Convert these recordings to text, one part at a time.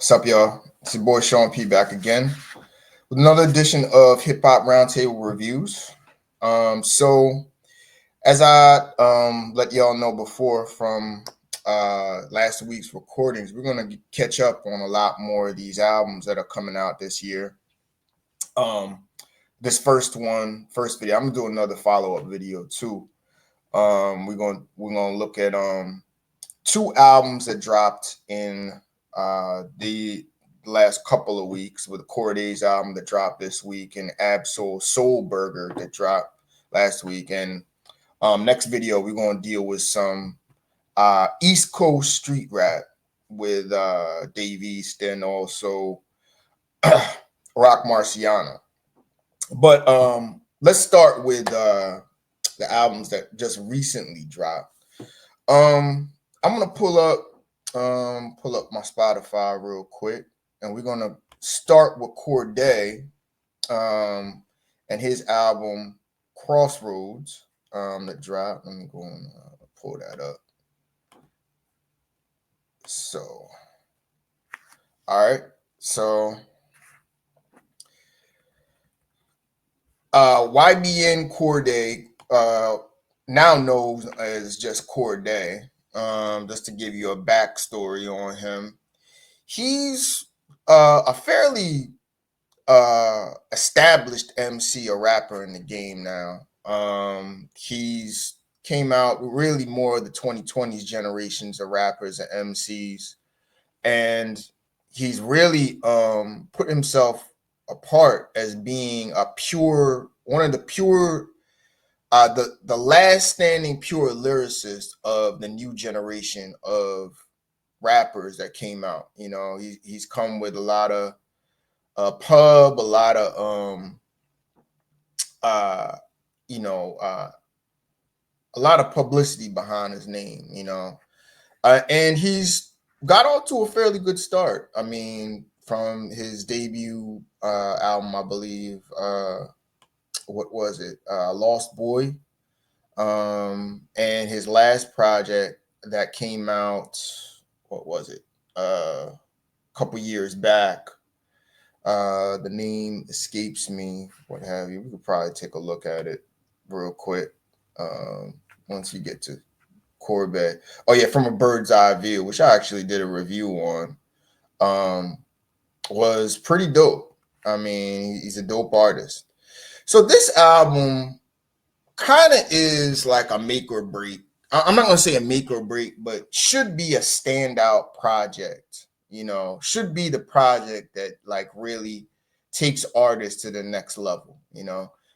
What's up, y'all? It's your boy Sean P back again with another edition of Hip Hop Roundtable Reviews. So as I let y'all know before from last week's recordings, we're gonna catch up on a lot more of these albums that are coming out this year. Um, this first video, I'm gonna do another follow up video too. We're gonna look at two albums that dropped in the last couple of weeks, with Cordae's album that dropped this week and Ab Soul Burger that dropped last week. And next video, we're going to deal with some East Coast street rap with Dave East and also Rock Marciano. But let's start with the albums that just recently dropped. I'm gonna pull up my Spotify real quick, and we're gonna start with Cordae, and his album Crossroads, that dropped. Let me go and pull that up. So, all right, so YBN Cordae, now known as just Cordae. Just to give you a backstory on him, he's a fairly established MC, a rapper in the game now. He's came out with really more of the 2020s generations of rappers and MCs, and he's really put himself apart as being a pure one of the pure the last standing pure lyricist of the new generation of rappers that came out. You know, he's come with a lot of pub, a lot of uh you know a lot of publicity behind his name, and he's got off to a fairly good start. I mean, from his debut album, I believe, what was it, Lost Boy, and his last project that came out, what was it, a couple years back. The name escapes me, what have you. We could probably take a look at it real quick once you get to Cordae. Oh yeah, From a Bird's Eye View, which I actually did a review on, was pretty dope. I mean, he's a dope artist. So this album kind of is like a make or break. I'm not gonna say a make or break, but should be a standout project. Should be the project that like really takes artists to the next level.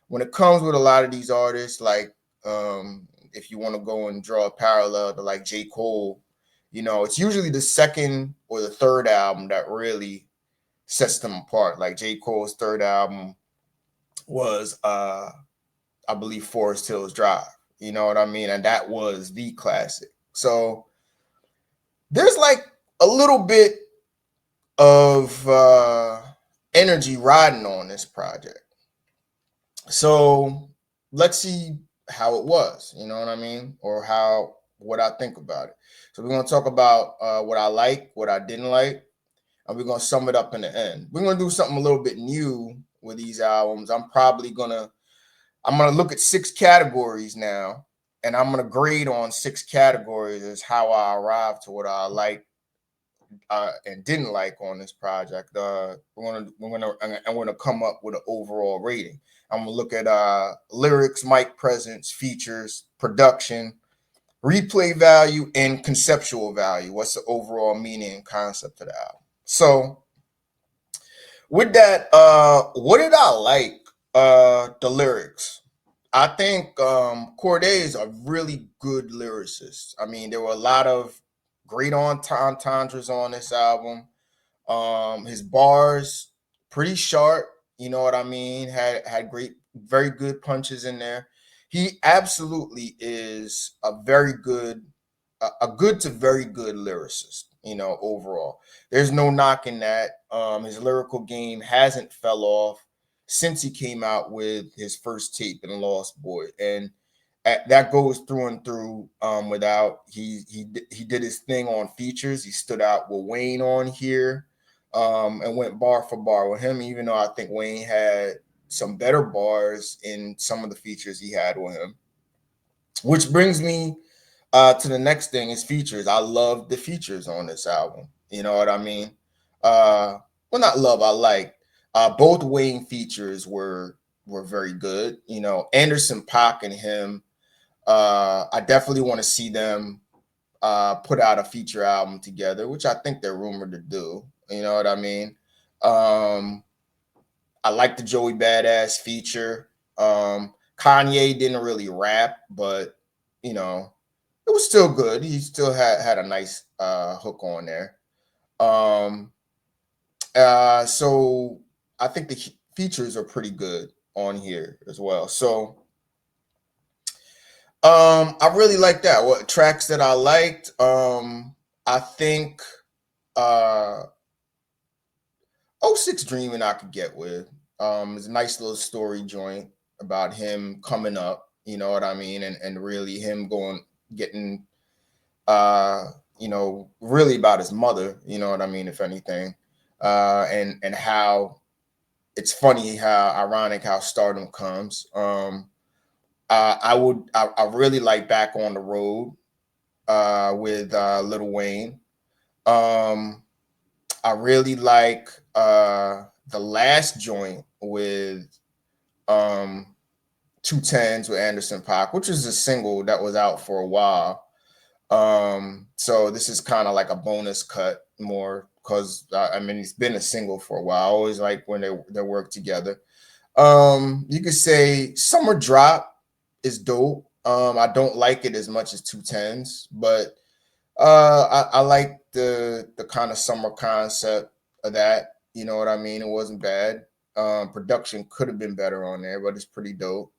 When it comes with a lot of these artists, like if you want to go and draw a parallel to like J. Cole, it's usually the second or the third album that really sets them apart. Like J. Cole's third album was I believe Forest Hills Drive. You know what I mean? And that was the classic. So there's like a little bit of energy riding on this project. So let's see how it was, you know what I mean? Or what I think about it. So we're going to talk about what I like, what I didn't like, and we're going to sum it up in the end. We're going to do something a little bit new with these albums. I'm going to look at 6 categories now, and I'm going to grade on 6 categories as how I arrived to what I like and didn't like on this project. I'm gonna come up with an overall rating. I'm gonna look at lyrics, mic presence, features, production, replay value, and conceptual value. What's the overall meaning and concept of the album? So with that, what did I like? The lyrics. I think Cordae is a really good lyricist. I mean, there were a lot of great entendres on this album. His bars pretty sharp. You know what I mean? Had great, very good punches in there. He absolutely is a very good, a good to very good lyricist. Overall, there's no knocking that. His lyrical game hasn't fell off since he came out with his first tape in Lost Boy, and that goes through and through. Without he did his thing on features. He stood out with Wayne on here. and went bar for bar with him, even though I think Wayne had some better bars in some of the features he had with him. Which brings me to the next thing is features. I love the features on this album. You know what I mean? Well, not love. I like both Wayne features were very good. You know, Anderson .Paak and him. I definitely want to see them put out a feature album together, which I think they're rumored to do. You know what I mean? Um, I like the Joey Badass feature. Kanye didn't really rap, but you know, it was still good. He still had a nice hook on there. Um, so I think the features are pretty good on here as well. So I really like that. What tracks that I liked? I think uh '06 Dreaming I could get with. It's a nice little story joint about him coming up, you know what I mean, and really him going getting uh you know, really about his mother, you know what I mean, if anything. And how it's funny how ironic how stardom comes. I really like Back on the Road with Lil Wayne. Um I really like the last joint with um 210s with Anderson .Paak, which is a single that was out for a while. So this is kind of like a bonus cut more because I mean it's been a single for a while. I always like when they work together. You could say Summer Drop is dope. I don't like it as much as 210s, but I like the kind of summer concept of that. You know what I mean? It wasn't bad. Production could have been better on there, but it's pretty dope.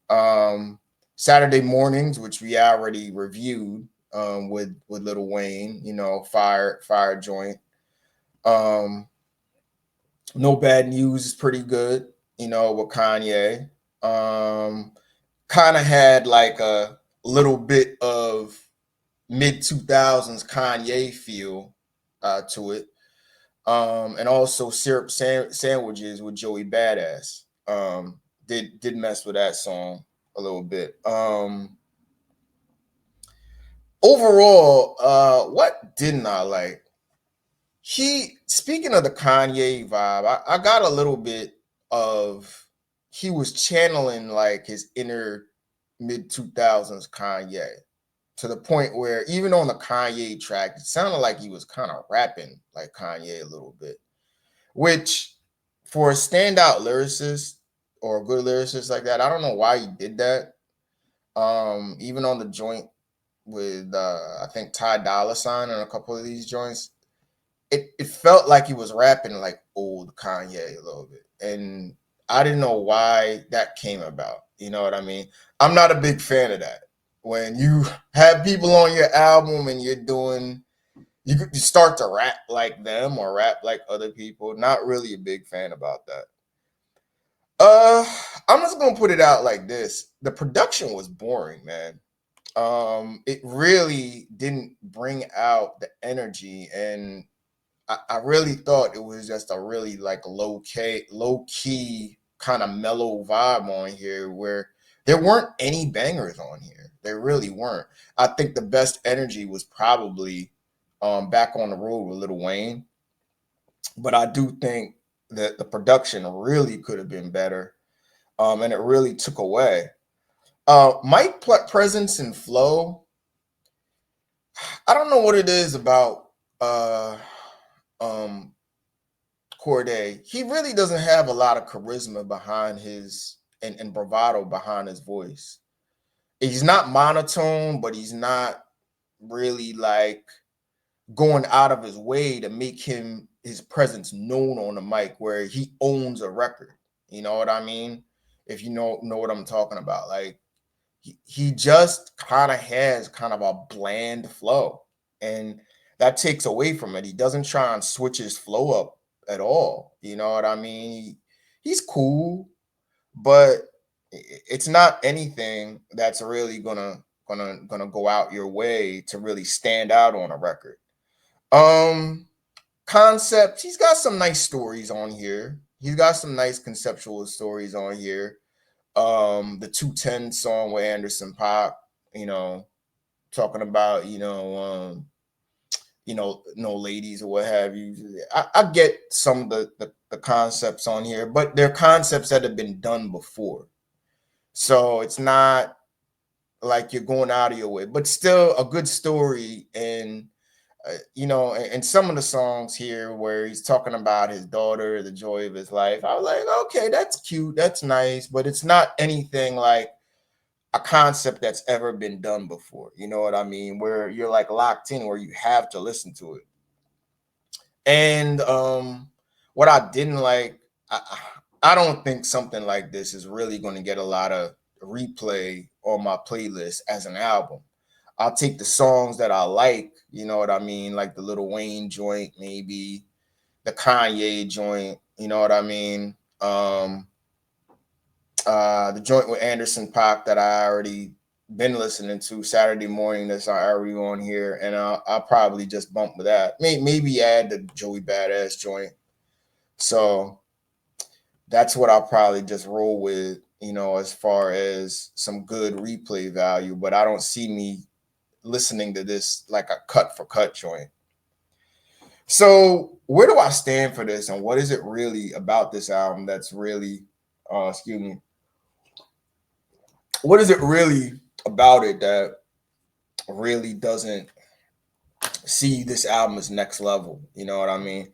Um, Saturday Mornings, which we already reviewed with Lil Wayne, you know, fire joint. Um, No Bad News is pretty good, you know, with Kanye. Kind of had like a little bit of mid 2000s Kanye feel to it. And also Sandwiches with Joey Badass. Did mess with that song a little bit. Overall, what didn't I like? He Speaking of the Kanye vibe, I got a little bit of he was channeling like his inner mid 2000s Kanye to the point where even on the Kanye track, it sounded like he was kind of rapping like Kanye a little bit, which for a standout lyricist or a good lyricist like that, I don't know why he did that. Even on the joint with I think Ty Dolla Sign and a couple of these joints, it felt like he was rapping like old Kanye a little bit. And I didn't know why that came about. You know what I mean? I'm not a big fan of that. When you have people on your album and you start to rap like them or rap like other people, not really a big fan about that. Uh I'm just gonna put it out like this. The production was boring, man. It really didn't bring out the energy, and I really thought it was just a really like low key kind of mellow vibe on here where there weren't any bangers on here. There really weren't. I think the best energy was probably Back on the Road with Lil Wayne, but I do think that the production really could have been better, and it really took away. Presence and flow. I don't know what it is about uh, um, Cordae. He really doesn't have a lot of charisma behind his and bravado behind his voice. He's not monotone, but he's not really like going out of his way to make his presence known on the mic where he owns a record. You know what I mean? If you know what I'm talking about. Like he just kind of has kind of a bland flow, and that takes away from it. He doesn't try and switch his flow up at all. You know what I mean? He's cool, but it's not anything that's really gonna go out your way to really stand out on a record. Um, concept, he's got some nice stories on here. He's got some nice conceptual stories on here. The 210 song with Anderson .Paak, you know, talking about, no ladies or what have you. I get some of the concepts on here, but they're concepts that have been done before. So it's not like you're going out of your way, but still a good story. And and some of the songs here where he's talking about his daughter, the joy of his life, I was like, okay, that's cute, that's nice, but it's not anything like a concept that's ever been done before. You know what I mean? Where you're like locked in, where you have to listen to it. And what I didn't like, I don't think something like this is really going to get a lot of replay on my playlist as an album. I'll take the songs that I like, you know what I mean, like the Lil Wayne joint, maybe the Kanye joint, you know what I mean, the joint with Anderson .Paak that I already been listening to Saturday morning that's already on here, and I'll probably just bump with that. Maybe add the Joey Badass joint. So that's what I'll probably just roll with, as far as some good replay value. But I don't see me listening to this like a cut for cut joint. So where do I stand for this, and what is it really about this album that's really, excuse me, what is it really about it that really doesn't see this album as next level? You know what I mean?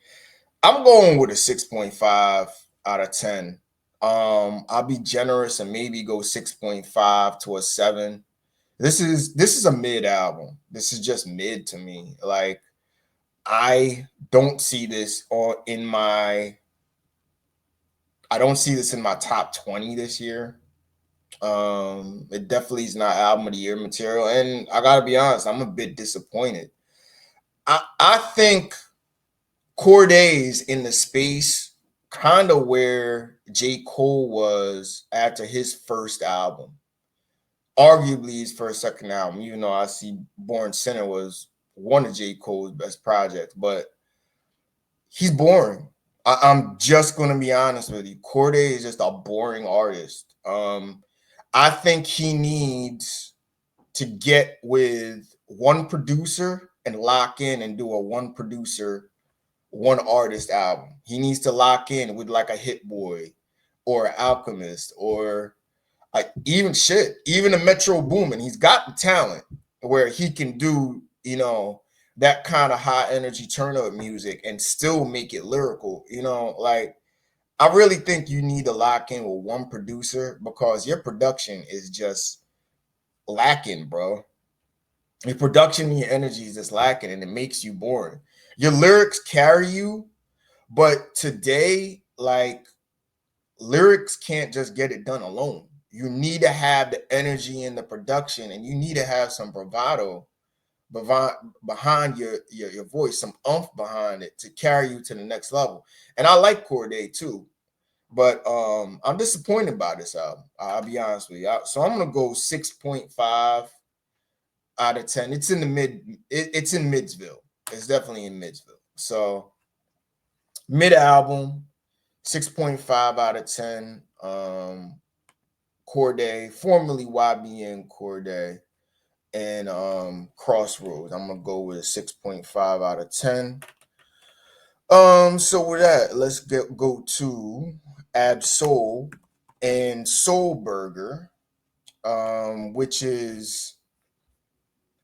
I'm going with a 6.5 out of 10. I'll be generous and maybe go 6.5 to a 7. This is a mid album. This is just mid to me. Like, I don't see this I don't see this in my top 20 this year. It definitely is not album of the year material, and I gotta be honest, I'm a bit disappointed. I think Cordae's in the space kind of where J. Cole was after his first album, arguably his second album, even though I see Born Sinner was one of J. Cole's best projects, but he's boring. I'm just gonna be honest with you. Cordae is just a boring artist. I think he needs to get with one producer and lock in and do a one producer, one artist album. He needs to lock in with like a Hit Boy or Alchemist or like even a Metro Boomin. He's got the talent where he can do, that kind of high energy turn up music and still make it lyrical. Like, I really think you need to lock in with one producer because your production is just lacking, bro. Your production and your energy is just lacking, and it makes you boring. Your lyrics carry you, but today, like, lyrics can't just get it done alone. You need to have the energy and the production, and you need to have some bravado behind your voice, some oomph behind it to carry you to the next level. And I like Cordae too. But I'm disappointed by this album. I'll be honest with you. So I'm gonna go 6.5 out of 10. It's in the mid. It's in Midsville. It's definitely in Midsville. So mid album, 6.5 out of 10. Cordae, formerly YBN Cordae, and Crossroads. I'm gonna go with a 6.5 out of 10. So with that, let's go to Ab Soul and Soul Burger, which is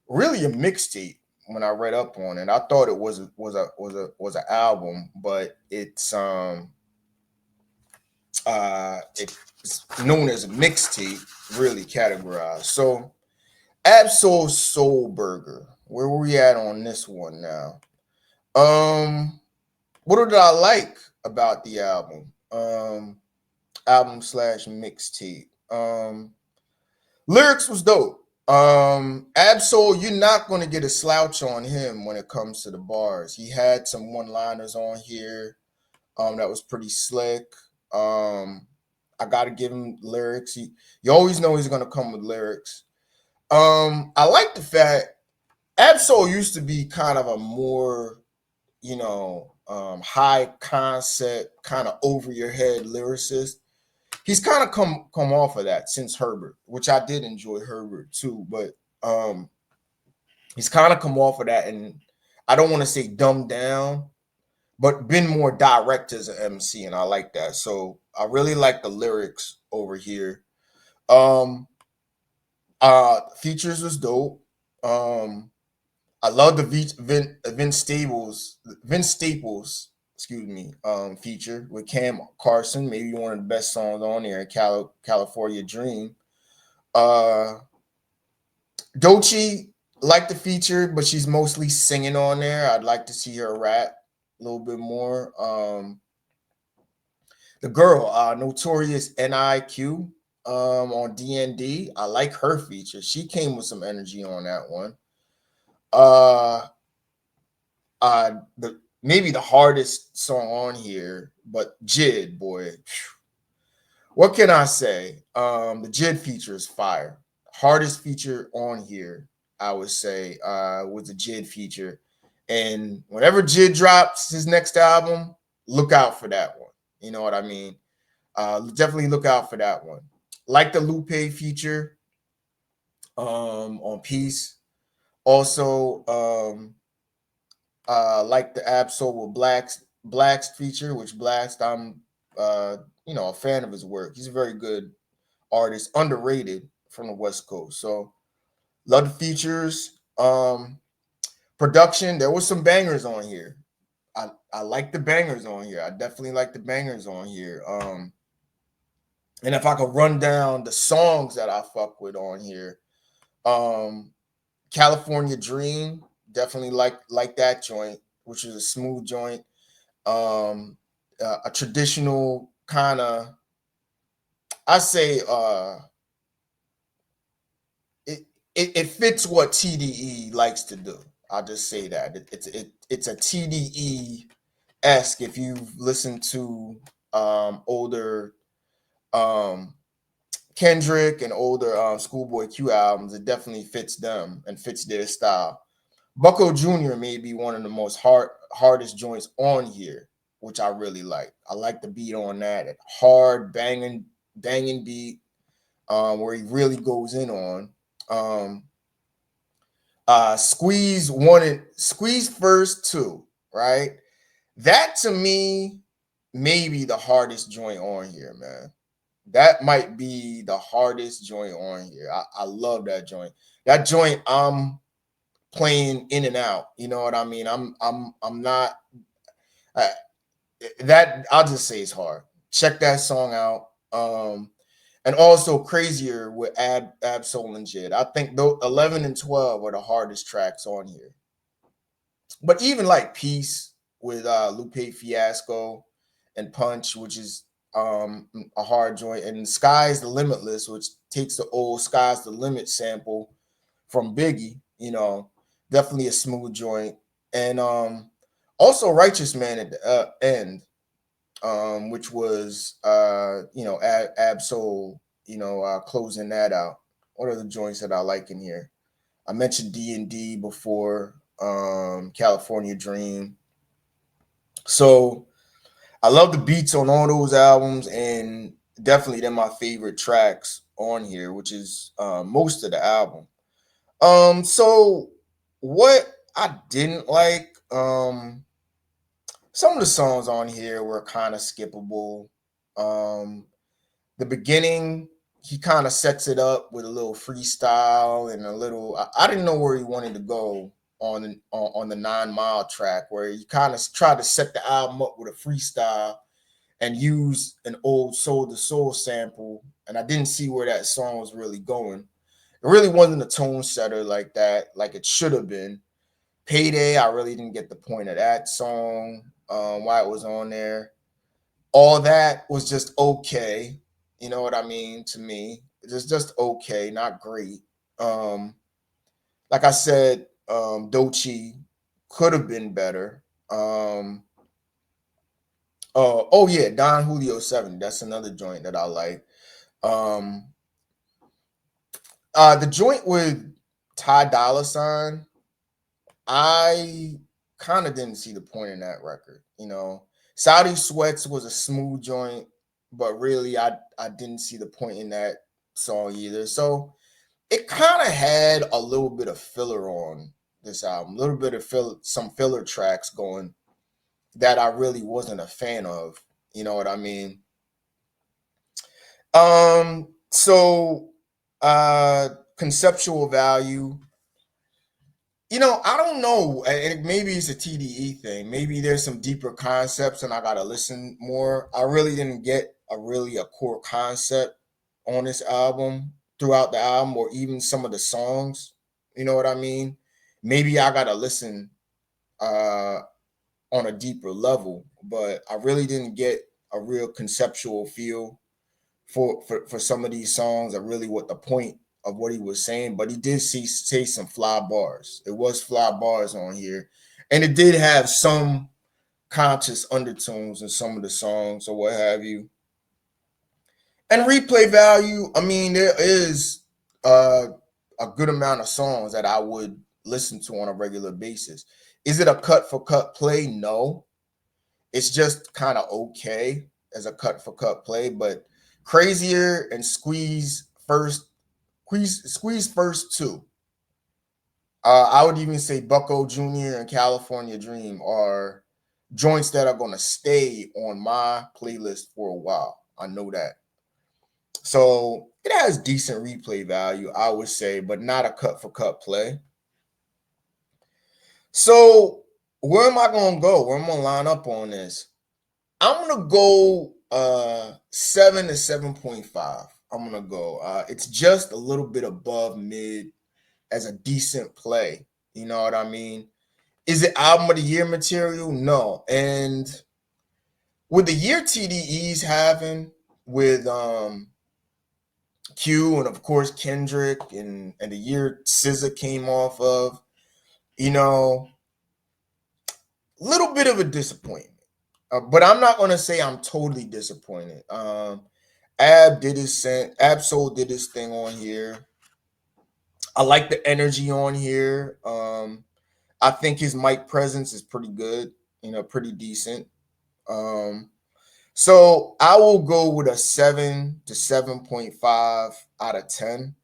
really a mixtape. When I read up on it, I thought it was an album, but it's known as a mixtape, really categorized. So Ab Soul Burger, where were we at on this one now? What did I like about the album? Album / mixtape. Lyrics was dope. Ab Soul, you're not going to get a slouch on him when it comes to the bars. He had some one-liners on here that was pretty slick. I got to give him lyrics. You always know he's going to come with lyrics. I like the fact Ab Soul used to be kind of a more, high concept, kind of over your head lyricist. He's kind of come off of that since Herbert, which I did enjoy Herbert too, but he's kind of come off of that, and I don't want to say dumbed down, but been more direct as an MC, and I like that. So I really like the lyrics over here. Features was dope. I love the Vince Staples, excuse me, feature with Cam Carson, maybe one of the best songs on there, California Dream. Doechii like the feature, but she's mostly singing on there. I'd like to see her rap a little bit more. The girl, Notorious NIQ, on DND. I like her feature. She came with some energy on that one. The maybe the hardest song on here, but Jid, boy. What can I say? The Jid feature is fire. Hardest feature on here, I would say, was the Jid feature. And whenever Jid drops his next album, look out for that one. You know what I mean? Definitely look out for that one. Like the Lupe feature on Peace. Also, like the Ab Soul with Black's feature, which Blast, I'm a fan of his work. He's a very good artist, underrated from the West Coast. So love the features. Production, there was some bangers on here. I like the bangers on here. I definitely like the bangers on here. And if I could run down the songs that I fuck with on here, California Dream, definitely like that joint, which is a smooth joint. A traditional kind of, I say, it fits what TDE likes to do. I'll just say that it's a TDE esque. If you've listened to older Kendrick and older Schoolboy Q albums, it definitely fits them and fits their style. Bucko Jr. may be one of the most hardest joints on here, which I really like. I like the beat on that hard banging beat, where he really goes in on. Squeeze first too, right? That to me may be the hardest joint on here, man. That might be the hardest joint on here. I love that joint. That joint, I'm playing in and out. You know what I mean? I'm not that. I'll just say it's hard. Check that song out. And also Crazier with Ab Soul and Jid. I think those 11 and 12 are the hardest tracks on here. But even like Peace with Lupe Fiasco and Punch, which is a hard joint, and Sky's the Limitless, which takes the old Sky's the Limit sample from Biggie, definitely a smooth joint. And also Righteous Man at the end, which was Ab Soul, closing that out. What are the joints that I like in here? I mentioned D&D before, California Dream. So I love the beats on all those albums, and definitely they're my favorite tracks on here, which is most of the album. So what I didn't like, some of the songs on here were kind of skippable. The beginning, he kind of sets it up with a little freestyle and a little. I didn't know where he wanted to go on the 9 Mile track, where he kind of tried to set the album up with a freestyle and use an old Soul to Soul sample, and I didn't see where that song was really going. It really wasn't a tone setter like that, like it should have been. Payday, I really didn't get the point of that song, why it was on there. All That was just okay. You know what I mean? To me, it's just okay, not great. Like I said, Doechii could have been better. Oh yeah, Don Julio 7. That's another joint that I like. The joint with Ty Dolla $ign, I kind of didn't see the point in that record. You know, Saudi Sweats was a smooth joint, but really I didn't see the point in that song either. So it kind of had a little bit of filler on this album, a little bit of some filler tracks going that I really wasn't a fan of. You know what I mean? So conceptual value. You know, I don't know. And maybe it's a TDE thing. Maybe there's some deeper concepts and I gotta listen more. I really didn't get a core concept on this album throughout the album or even some of the songs. You know what I mean? Maybe I gotta listen on a deeper level, but I really didn't get a real conceptual feel for some of these songs or really what the point of what he was saying. But he did say some fly bars. It was fly bars on here, and it did have some conscious undertones in some of the songs or what have you. And replay value, I mean, there is a good amount of songs that I would listen to on a regular basis. Is it a cut for cut play? No, it's just kind of okay as a cut for cut play, but Crazier and Squeeze first two. I would even say Bucko Jr. and California Dream are joints that are going to stay on my playlist for a while. I know that. So it has decent replay value, I would say, but not a cut for cut play. So where am I going to go? Where am I going to line up on this? I'm going to go 7 to 7.5. I'm going to go. It's just a little bit above mid as a decent play. You know what I mean? Is it album of the year material? No. And with the year TDE's having with Q and of course Kendrick and the year SZA came off of, you know, little bit of a disappointment. But I'm not gonna say I'm totally disappointed. Ab Soul did his thing on here. I like the energy on here. I think his mic presence is pretty good, you know, pretty decent. So I will go with a 7 to 7.5 out of 10.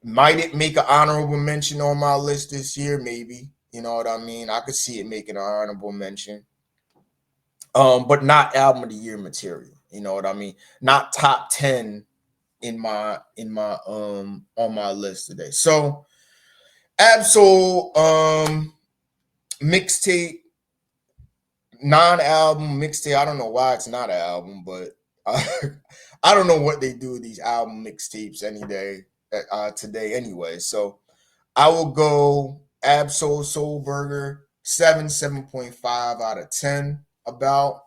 Might it make an honorable mention on my list this year? Maybe. You know what I mean? I could see it making an honorable mention. But not album of the year material. You know what I mean? Not top 10 in my on my list today. So Ab Soul mixtape, non-album mixtape. I don't know why it's not an album, but I don't know what they do with these album mixtapes any day today anyway. So I will go Ab Soul Soul Burger 7.5 out of 10 about.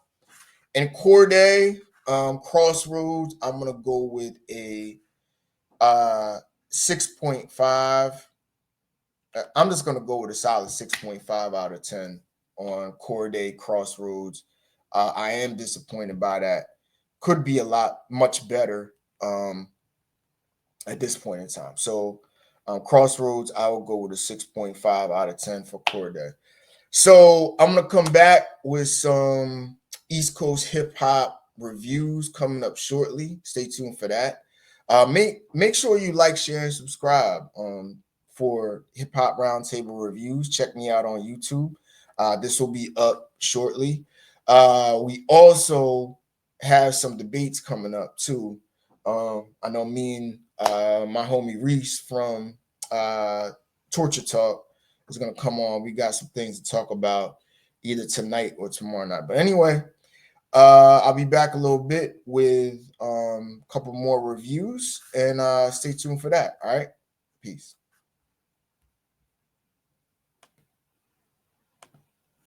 And Cordae Crossroads, I'm gonna go with a 6.5. I'm just gonna go with a solid 6.5 out of 10 on Cordae Crossroads. I am disappointed by that. Could be a lot much better at this point in time. So Crossroads, I will go with a 6.5 out of 10 for Cordae. So I'm gonna come back with some East Coast hip hop reviews coming up shortly. Stay tuned for that. Make sure you like, share, and subscribe for Hip Hop Roundtable reviews. Check me out on YouTube. This will be up shortly. We also have some debates coming up too. I know me and my homie Reese from Torture Talk is going to come on. We got some things to talk about either tonight or tomorrow night. But anyway, I'll be back a little bit with a couple more reviews and stay tuned for that. All right. Peace.